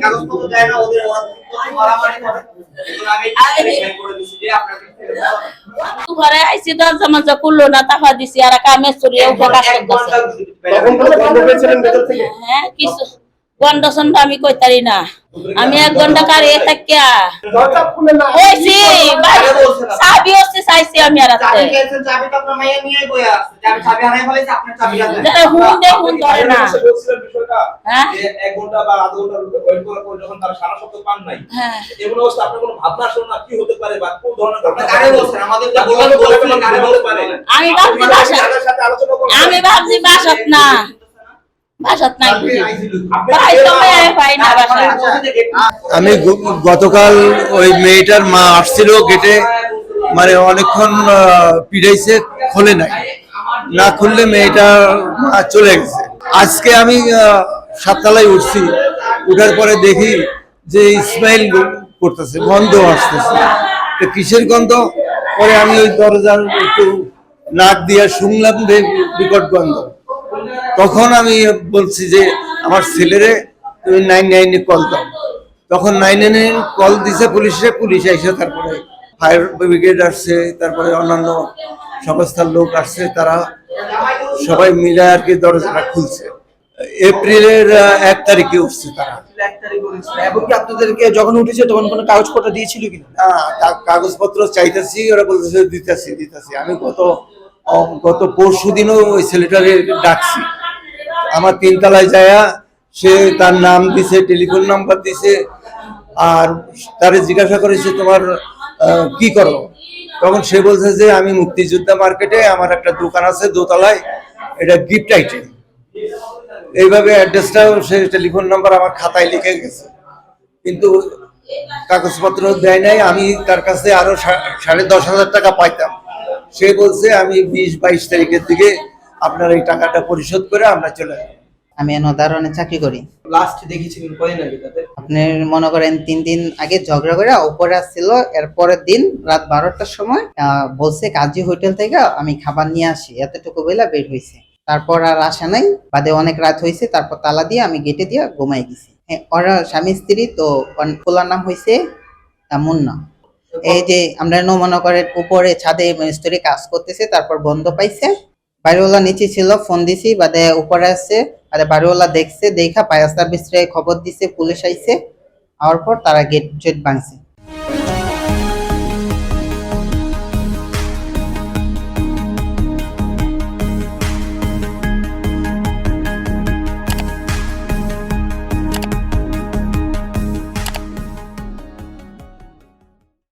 কাগজপত্র দেয় না ওদের মারামারি করে ঘরে আইসি দরজা মজা করলো না টাকা দিছি আর কামে চুরিয়ে উঠে কাজ করতেছে হ্যাঁ কিছু গন্ড সন্ড আমি কইতারি না আমি 1 ঘন্টা কারিয়ে থাকিয়া কইছি চাবি হচ্ছে চাইছি আমি আর চাবি গেছেন চাবি তো আপনার মাইয়া নিয়ে বই আছে চাবি হারাই ফেলেছে আপনার চাবি আছে যারা হুন দে হুন ধরে না হ্যাঁ যে 1 ঘন্টা বা আধা ঘন্টা ওয়েট করার পর যখন তারা সারা সপ্তাহ পান নাই হ্যাঁ এমন অবস্থা আপনার কোনো ভাবনা আসলো না কি হতে পারে বা কোন ধরনের আপনি কারে বলছেন আমাদের তো বলছেন কারে বলতে পারে আমি ভাবছি বাসা আমি ভাবছি বাসাত না বাসাত নাই ভাই তো ভাই না বাসা আমি গতকাল ওই মেয়েটার মা আসছিল গেটে মানে অনেকক্ষণ পিড়াইছে খোলে নাই না খুললে মেয়েটা মা চলে গেছে আজকে আমি 7 তলায় উঠছি উঠার পরে দেখি যে স্মেল করতেছে গন্ধ আসতেছে তো কিসের গন্ধ পরে আমি ওই দরজার একটু নাক দিয়ে শুনলাম যে বিকট গন্ধ তখন আমি বলছি যে আমার ছেলেরে তুমি 999 কল দাও তখন 999 কল দিছে পুলিশ এসে তারপরে ফায়ার ব্রিগেড আসছে তারপরে অন্যান্য সংস্থার লোক আসছে তারা সবাই মিলে আর কি দরজাটা খুলছে এপ্রিলের 1 তারিখে উঠছে তারা 1 তারিখ উঠেছিল এবং কি আপনাদেরকে যখন উঠেছে তখন কোনো কাগজপত্র দিয়েছিল কিনা না কাগজপত্র চাইতেছি ওরা বলতেছে দিতেছি আমি গত পরশুদিনও ওই ছেলেটারে ডাকছি আমার 3 তলায় যায়া সে তার নাম দিছে টেলিফোন নাম্বার দিছে আর তারে জিজ্ঞাসা করেছে তোমার কি করো তখন সে বলছে যে আমি মুক্তিযোদ্ধা মার্কেটে আমার একটা দোকান আছে দোতলায় এটা গিফট আইটেম এইভাবে অ্যাড্রেসটাও সে টেলিফোন নাম্বার আমার খাতায় লিখে গেছে কিন্তু কাগজপত্র দেয় নাই আমি তার কাছে আরো 10,500 টাকা পাইতাম সে বলছে আমি 20-22 তারিখের দিকে আপনার এই টাকাটা পরিশোধ করে আমরা চলে যাব আমি নদারণে চাকরি করি লাস্ট দেখেছিলেন কয়দিন আগে তাদের আপনি মনে করেন 3 দিন আগে ঝগড়া করে উপরে আসছিল এর পরের দিন রাত 12টার সময় বলছে কাজী হোটেল থেকে আমি খাবার নিয়ে আসি এতটুকু বেলা বের হয়েছে তারপর আর আসা নাই বাদে অনেক রাত হয়েছে তারপর তালা দিয়ে আমি গেটে দিয়ে ঘুমাই গেছি ওরা স্বামী স্ত্রী তো খোলার নাম হয়েছে মুন্না এই যে আমরা মনে করেন উপরে ছাদে মিস্ত্রি কাজ করতেছে তারপর বন্ধ পাইছে বাড়িওয়ালা নিচে ছিল ফোন দিছি বাদে উপরে আসছে আর বাড়িওয়ালা দেখছে দেখা ফায়ার সার্ভিস রে খবর দিছে পুলিশ আইছে আওয়ার পর তারা গেট ভাঙছে